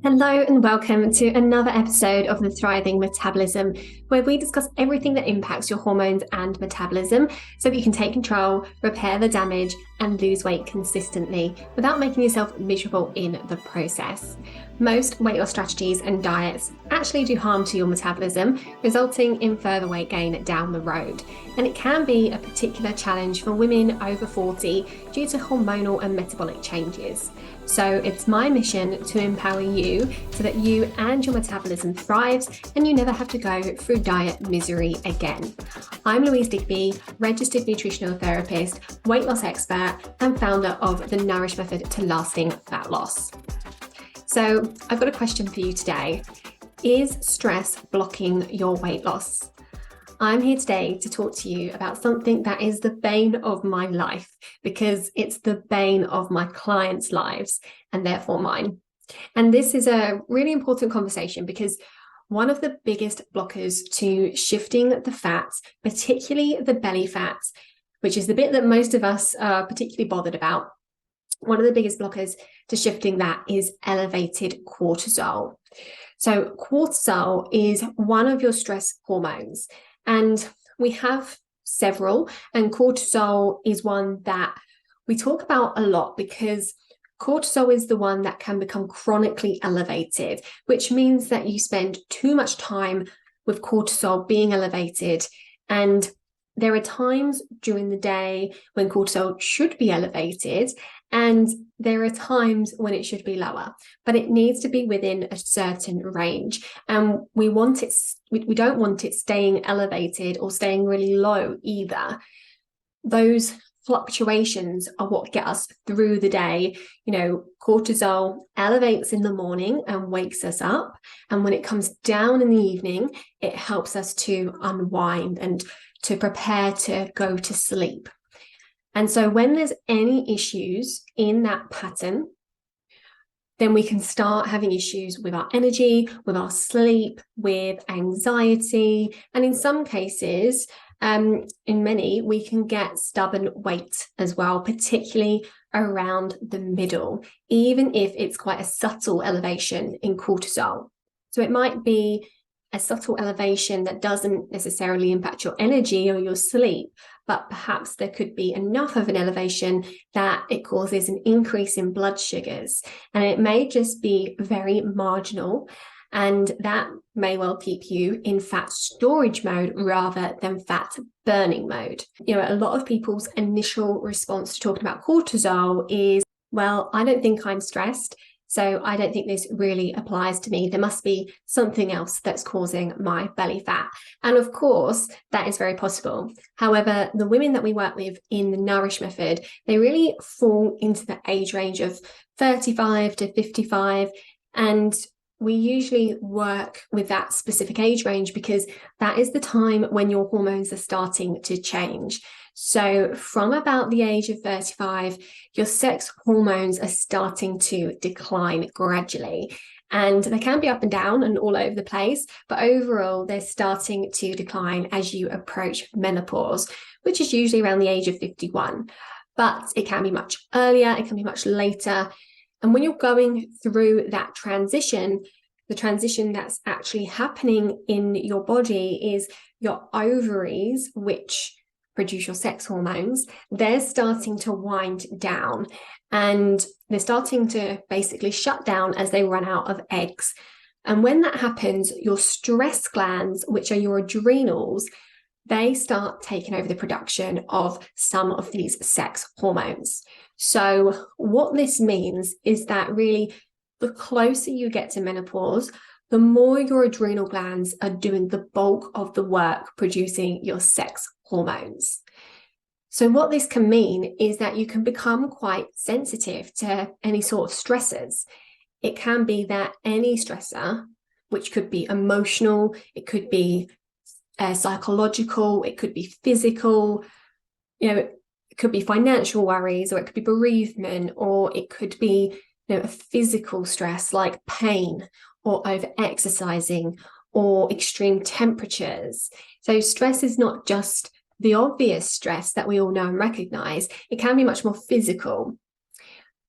Hello and welcome to another episode of the Thriving Metabolism, where we discuss everything that impacts your hormones and metabolism so that you can take control, repair the damage, and lose weight consistently without making yourself miserable in the process. Most weight loss strategies and diets actually do harm to your metabolism, resulting in further weight gain down the road. And it can be a particular challenge for women over 40 due to hormonal and metabolic changes. So it's my mission to empower you so that you and your metabolism thrives and you never have to go through diet misery again. I'm Louise Digby, registered nutritional therapist, weight loss expert, and founder of the Nourish Method to Lasting Fat Loss. So I've got a question for you today. Is stress blocking your weight loss? I'm here today to talk to you about something that is the bane of my life, because it's the bane of my clients' lives and therefore mine. And this is a really important conversation because one of the biggest blockers to shifting the fats, particularly the belly fats, which is the bit that most of us are particularly bothered about, one of the biggest blockers to shifting that is elevated cortisol. So cortisol is one of your stress hormones. And we have several, and cortisol is one that we talk about a lot because cortisol is the one that can become chronically elevated, which means that you spend too much time with cortisol being elevated. And there are times during the day when cortisol should be elevated, and there are times when it should be lower, but it needs to be within a certain range. And we don't want it staying elevated or staying really low either. Those fluctuations are what get us through the day. Cortisol elevates in the morning and wakes us up. And when it comes down in the evening, it helps us to unwind and to prepare to go to sleep. And so when there's any issues in that pattern, then we can start having issues with our energy, with our sleep, with anxiety. And in some cases, in many, we can get stubborn weight as well, particularly around the middle, even if it's quite a subtle elevation in cortisol. So it might be a subtle elevation that doesn't necessarily impact your energy or your sleep, but perhaps there could be enough of an elevation that it causes an increase in blood sugars. And it may just be very marginal, and that may well keep you in fat storage mode rather than fat burning mode. A lot of people's initial response to talking about cortisol is, well, I don't think I'm stressed, so I don't think this really applies to me. There must be something else that's causing my belly fat. And of course, that is very possible. However, the women that we work with in the Nourish Method, they really fall into the age range of 35 to 55. And we usually work with that specific age range because that is the time when your hormones are starting to change. So from about the age of 35, your sex hormones are starting to decline gradually. And they can be up and down and all over the place, but overall, they're starting to decline as you approach menopause, which is usually around the age of 51. But it can be much earlier, it can be much later. And when you're going through that transition, the transition that's actually happening in your body is your ovaries, which produce your sex hormones, they're starting to wind down and they're starting to basically shut down as they run out of eggs. And when that happens, your stress glands, which are your adrenals, they start taking over the production of some of these sex hormones. So what this means is that really the closer you get to menopause, the more your adrenal glands are doing the bulk of the work producing your sex hormones. So what this can mean is that you can become quite sensitive to any sort of stressors. It can be that any stressor, which could be emotional, it could be psychological, it could be physical, it could be financial worries, or it could be bereavement, or it could be a physical stress like pain or over exercising or extreme temperatures. So stress is not just the obvious stress that we all know and recognize. It can be much more physical.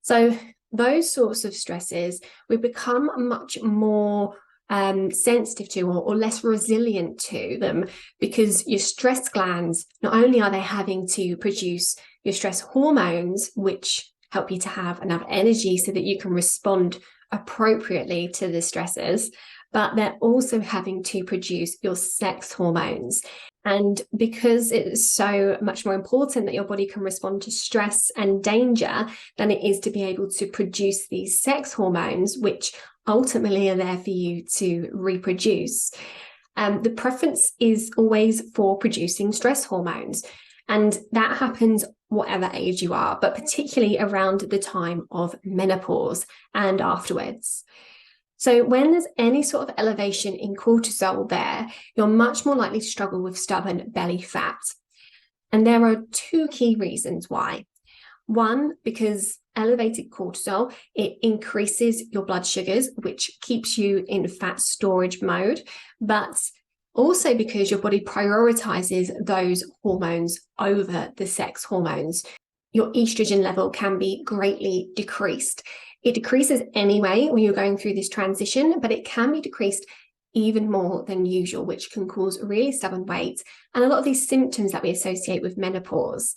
So those sorts of stresses, we become much more sensitive to or less resilient to them, because your stress glands, not only are they having to produce your stress hormones, which help you to have enough energy so that you can respond appropriately to the stresses, but they're also having to produce your sex hormones. And because it's so much more important that your body can respond to stress and danger than it is to be able to produce these sex hormones, which ultimately are there for you to reproduce, the preference is always for producing stress hormones. And that happens whatever age you are, but particularly around the time of menopause and afterwards. So when there's any sort of elevation in cortisol there, you're much more likely to struggle with stubborn belly fat. And there are two key reasons why. One, because elevated cortisol, it increases your blood sugars, which keeps you in fat storage mode, but also because your body prioritizes those hormones over the sex hormones. Your estrogen level can be greatly decreased. It decreases anyway when you're going through this transition, but it can be decreased even more than usual, which can cause really stubborn weight and a lot of these symptoms that we associate with menopause.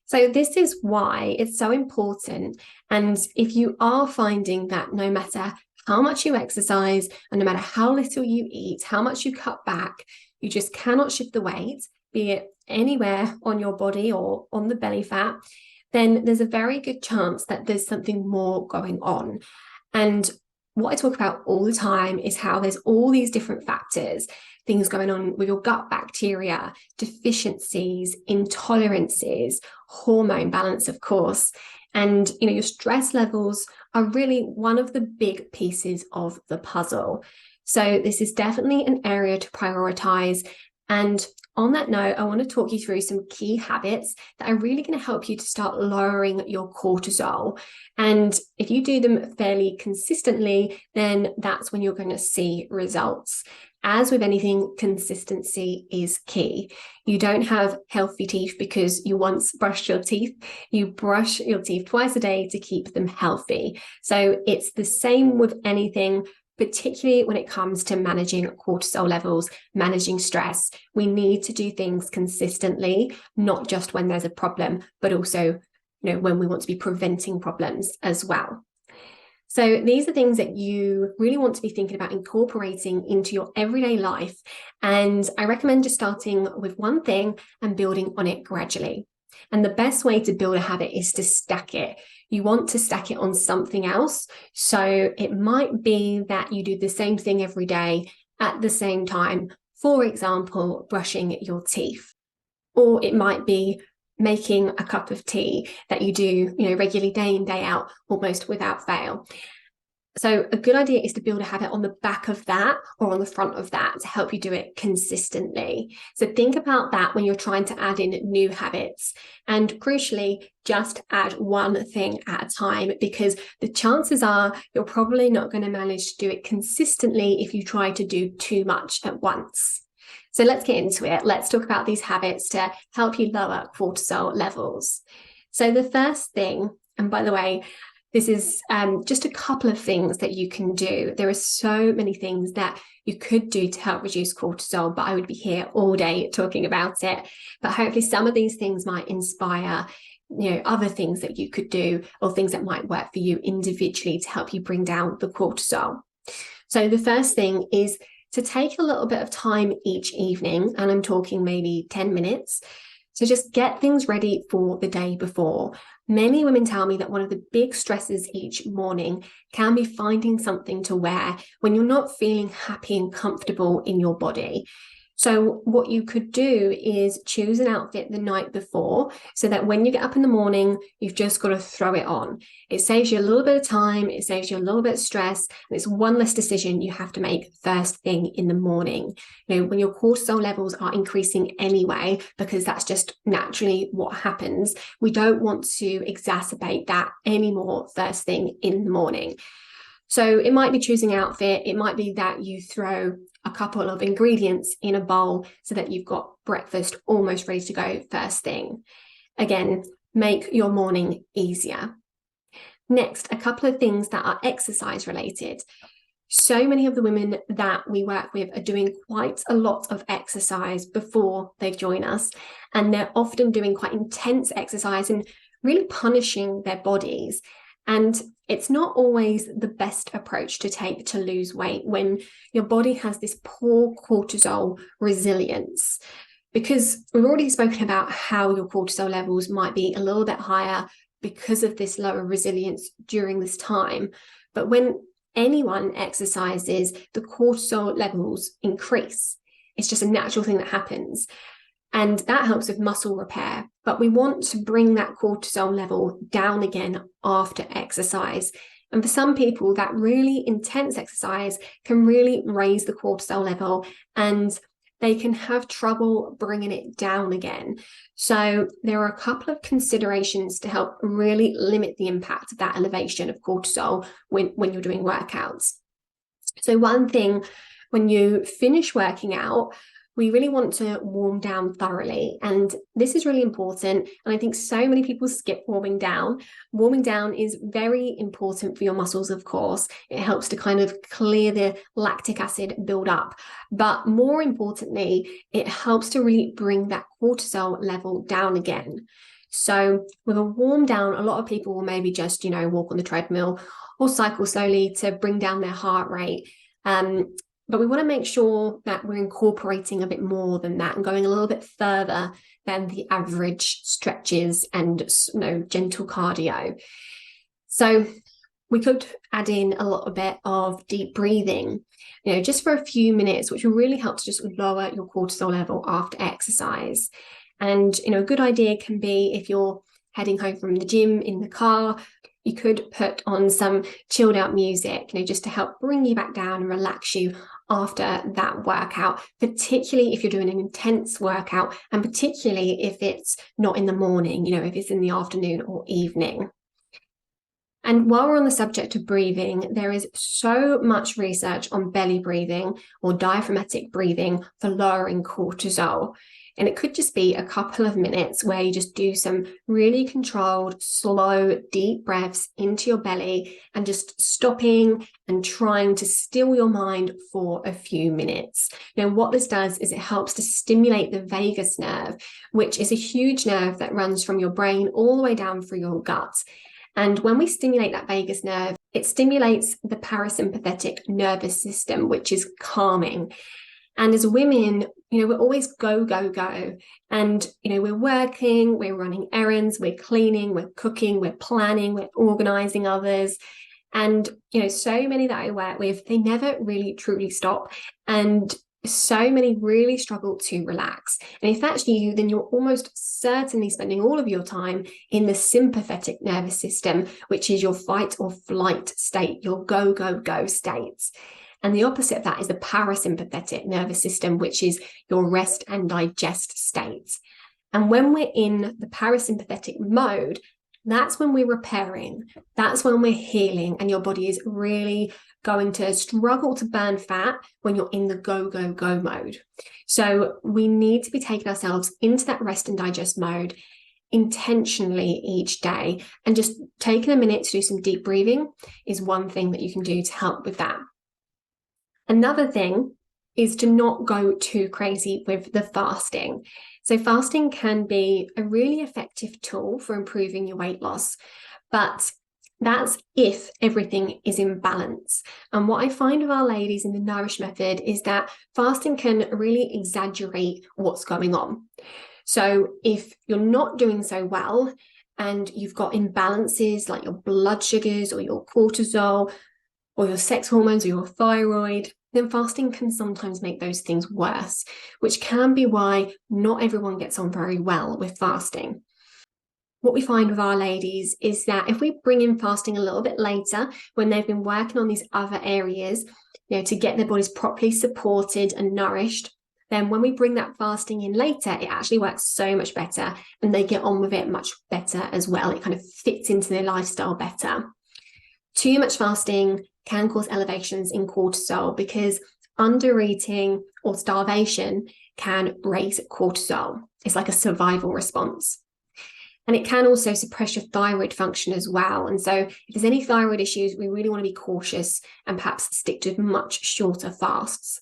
So this is why it's so important. And if you are finding that no matter how much you exercise and no matter how little you eat, how much you cut back, you just cannot shift the weight, be it anywhere on your body or on the belly fat, then there's a very good chance that there's something more going on. And what I talk about all the time is how there's all these different factors, things going on with your gut bacteria, deficiencies, intolerances, hormone balance, of course. And, your stress levels are really one of the big pieces of the puzzle. So this is definitely an area to prioritize. And on that note, I want to talk you through some key habits that are really going to help you to start lowering your cortisol. And if you do them fairly consistently, then that's when you're going to see results. As with anything, consistency is key. You don't have healthy teeth because you once brushed your teeth. You brush your teeth twice a day to keep them healthy. So it's the same with anything, particularly when it comes to managing cortisol levels, managing stress. We need to do things consistently, not just when there's a problem, but also, when we want to be preventing problems as well. So these are things that you really want to be thinking about incorporating into your everyday life. And I recommend just starting with one thing and building on it gradually. And the best way to build a habit is to stack it. You want to stack it on something else. So it might be that you do the same thing every day at the same time. For example, brushing your teeth. Or it might be making a cup of tea that you do, regularly day in, day out, almost without fail. So a good idea is to build a habit on the back of that or on the front of that to help you do it consistently. So think about that when you're trying to add in new habits. And crucially, just add one thing at a time, because the chances are you're probably not going to manage to do it consistently if you try to do too much at once. So let's get into it. Let's talk about these habits to help you lower cortisol levels. So the first thing, and by the way, this is just a couple of things that you can do. There are so many things that you could do to help reduce cortisol, but I would be here all day talking about it. But hopefully some of these things might inspire other things that you could do, or things that might work for you individually to help you bring down the cortisol. So the first thing is to take a little bit of time each evening, and I'm talking maybe 10 minutes, to just get things ready for the day before. Many women tell me that one of the big stresses each morning can be finding something to wear when you're not feeling happy and comfortable in your body. So what you could do is choose an outfit the night before, so that when you get up in the morning, you've just got to throw it on. It saves you a little bit of time, it saves you a little bit of stress, and it's one less decision you have to make first thing in the morning. When your cortisol levels are increasing anyway, because that's just naturally what happens, we don't want to exacerbate that anymore first thing in the morning. So it might be choosing outfit, it might be that you throw a couple of ingredients in a bowl so that you've got breakfast almost ready to go first thing. Again, make your morning easier. Next, a couple of things that are exercise related. So many of the women that we work with are doing quite a lot of exercise before they join us, and they're often doing quite intense exercise and really punishing their bodies. And it's not always the best approach to take to lose weight when your body has this poor cortisol resilience, because we've already spoken about how your cortisol levels might be a little bit higher because of this lower resilience during this time. But when anyone exercises, the cortisol levels increase. It's just a natural thing that happens. And that helps with muscle repair. But we want to bring that cortisol level down again after exercise. And for some people, that really intense exercise can really raise the cortisol level, and they can have trouble bringing it down again. So there are a couple of considerations to help really limit the impact of that elevation of cortisol when you're doing workouts. So one thing, when you finish working out, we really want to warm down thoroughly. And this is really important. And I think so many people skip warming down. Warming down is very important for your muscles, of course. It helps to kind of clear the lactic acid buildup. But more importantly, it helps to really bring that cortisol level down again. So with a warm down, a lot of people will maybe just, walk on the treadmill or cycle slowly to bring down their heart rate. But we want to make sure that we're incorporating a bit more than that and going a little bit further than the average stretches and gentle cardio. So we could add in a little bit of deep breathing, just for a few minutes, which will really help to just lower your cortisol level after exercise. And, a good idea can be, if you're heading home from the gym in the car, you could put on some chilled out music, just to help bring you back down and relax you after that workout, particularly if you're doing an intense workout, and particularly if it's not in the morning, if it's in the afternoon or evening. And while we're on the subject of breathing, there is so much research on belly breathing or diaphragmatic breathing for lowering cortisol. And it could just be a couple of minutes where you just do some really controlled, slow, deep breaths into your belly and just stopping and trying to still your mind for a few minutes. Now, what this does is it helps to stimulate the vagus nerve, which is a huge nerve that runs from your brain all the way down through your gut. And when we stimulate that vagus nerve, it stimulates the parasympathetic nervous system, which is calming. And as women, we're always go, go, go. And, we're working, we're running errands, we're cleaning, we're cooking, we're planning, we're organizing others. And, so many that I work with, they never really truly stop. And so many really struggle to relax. And if that's you, then you're almost certainly spending all of your time in the sympathetic nervous system, which is your fight or flight state, your go, go, go states. And the opposite of that is the parasympathetic nervous system, which is your rest and digest state. And when we're in the parasympathetic mode, that's when we're repairing, that's when we're healing, and your body is really going to struggle to burn fat when you're in the go, go, go mode. So we need to be taking ourselves into that rest and digest mode intentionally each day. And just taking a minute to do some deep breathing is one thing that you can do to help with that. Another thing is to not go too crazy with the fasting. So fasting can be a really effective tool for improving your weight loss, but that's if everything is in balance. And what I find with our ladies in the Nourish method is that fasting can really exaggerate what's going on. So if you're not doing so well and you've got imbalances like your blood sugars or your cortisol or your sex hormones or your thyroid, then fasting can sometimes make those things worse, which can be why not everyone gets on very well with fasting. What we find with our ladies is that if we bring in fasting a little bit later, when they've been working on these other areas, to get their bodies properly supported and nourished, then when we bring that fasting in later, it actually works so much better and they get on with it much better as well. It kind of fits into their lifestyle better. Too much fasting can cause elevations in cortisol because undereating or starvation can raise cortisol. It's like a survival response. And it can also suppress your thyroid function as well. And so if there's any thyroid issues, we really want to be cautious and perhaps stick to much shorter fasts.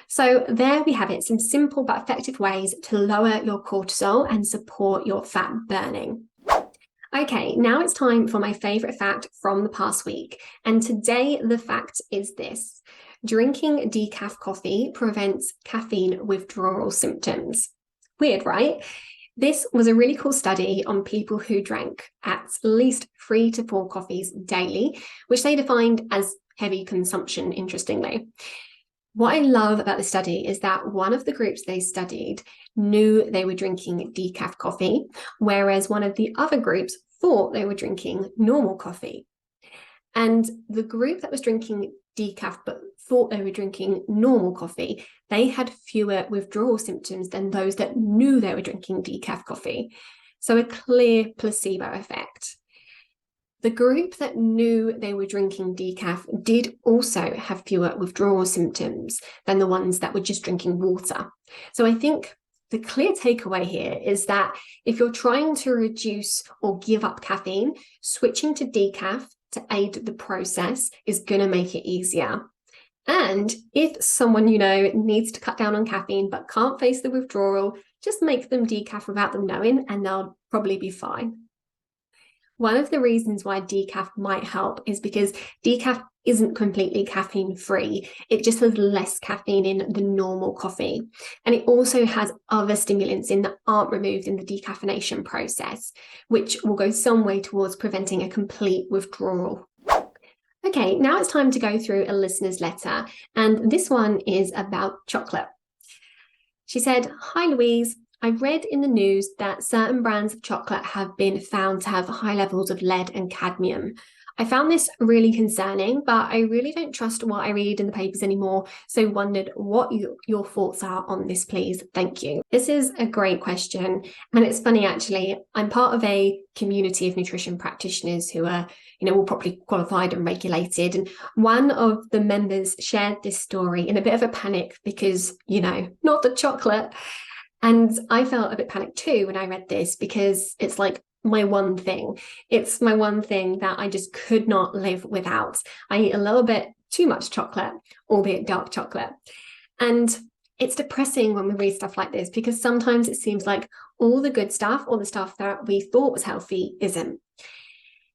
So there we have it, some simple but effective ways to lower your cortisol and support your fat burning. Okay, now it's time for my favorite fact from the past week. And today the fact is this: drinking decaf coffee prevents caffeine withdrawal symptoms. Weird, right? This was a really cool study on people who drank at least 3 to 4 coffees daily, which they defined as heavy consumption, interestingly. What I love about the study is that one of the groups they studied knew they were drinking decaf coffee, whereas one of the other groups thought they were drinking normal coffee. And the group that was drinking decaf but thought they were drinking normal coffee, they had fewer withdrawal symptoms than those that knew they were drinking decaf coffee. So a clear placebo effect. The group that knew they were drinking decaf did also have fewer withdrawal symptoms than the ones that were just drinking water. So I think the clear takeaway here is that if you're trying to reduce or give up caffeine, switching to decaf to aid the process is going to make it easier. And if someone you know needs to cut down on caffeine but can't face the withdrawal, just make them decaf without them knowing and they'll probably be fine. One of the reasons why decaf might help is because decaf isn't completely caffeine free. It just has less caffeine in than normal coffee. And it also has other stimulants in that aren't removed in the decaffeination process, which will go some way towards preventing a complete withdrawal. Okay, now it's time to go through a listener's letter. And this one is about chocolate. She said, "Hi Louise. I've read in the news that certain brands of chocolate have been found to have high levels of lead and cadmium. I found this really concerning, but I really don't trust what I read in the papers anymore, so wondered what your thoughts are on this, please. Thank you." This is a great question, and it's funny actually. I'm part of a community of nutrition practitioners who are, all properly qualified and regulated, and one of the members shared this story in a bit of a panic because, not the chocolate. And I felt a bit panicked too when I read this because it's like my one thing. It's my one thing that I just could not live without. I eat a little bit too much chocolate, albeit dark chocolate. And it's depressing when we read stuff like this because sometimes it seems like all the good stuff or the stuff that we thought was healthy isn't.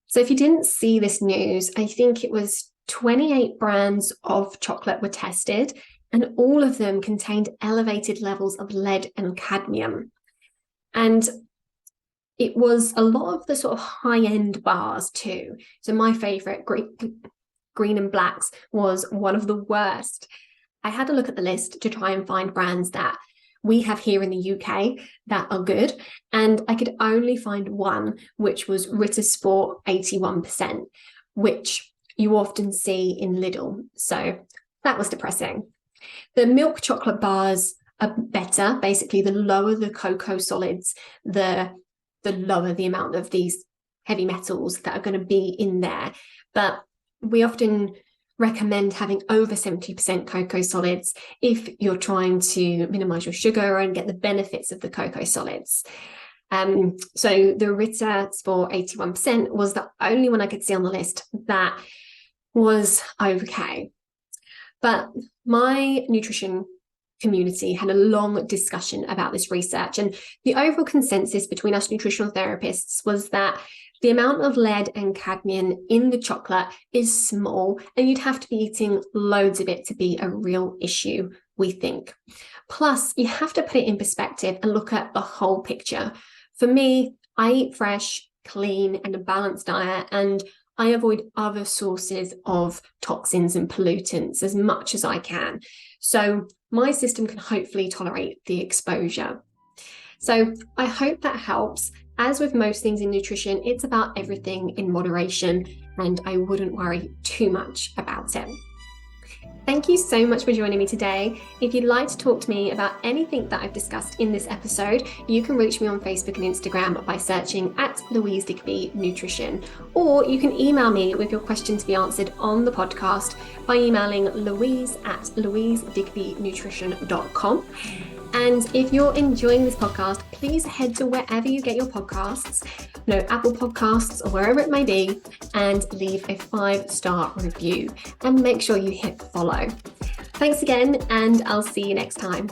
So if you didn't see this news, I think it was 28 brands of chocolate were tested, and all of them contained elevated levels of lead and cadmium. And it was a lot of the sort of high-end bars too. So my favorite, green and blacks, was one of the worst. I had a look at the list to try and find brands that we have here in the UK that are good. And I could only find one, which was Ritter Sport 81%, which you often see in Lidl. So that was depressing. The milk chocolate bars are better. Basically, the lower the cocoa solids, the lower the amount of these heavy metals that are going to be in there. But we often recommend having over 70% cocoa solids if you're trying to minimize your sugar and get the benefits of the cocoa solids. So the Ritter Sport 81% was the only one I could see on the list that was okay. But my nutrition community had a long discussion about this research, and the overall consensus between us nutritional therapists was that the amount of lead and cadmium in the chocolate is small, and you'd have to be eating loads of it to be a real issue, we think. Plus, you have to put it in perspective and look at the whole picture. For me, I eat fresh, clean, and a balanced diet, and I avoid other sources of toxins and pollutants as much as I can. So my system can hopefully tolerate the exposure. So I hope that helps. As with most things in nutrition, it's about everything in moderation, and I wouldn't worry too much about it. Thank you so much for joining me today. If you'd like to talk to me about anything that I've discussed in this episode, you can reach me on Facebook and Instagram by searching @Louise Digby Nutrition, or you can email me with your question to be answered on the podcast by emailing louise@louisedigbynutrition.com. And if you're enjoying this podcast, please head to wherever you get your podcasts, Apple Podcasts or wherever it may be, and leave a 5-star review and make sure you hit follow. Thanks again, and I'll see you next time.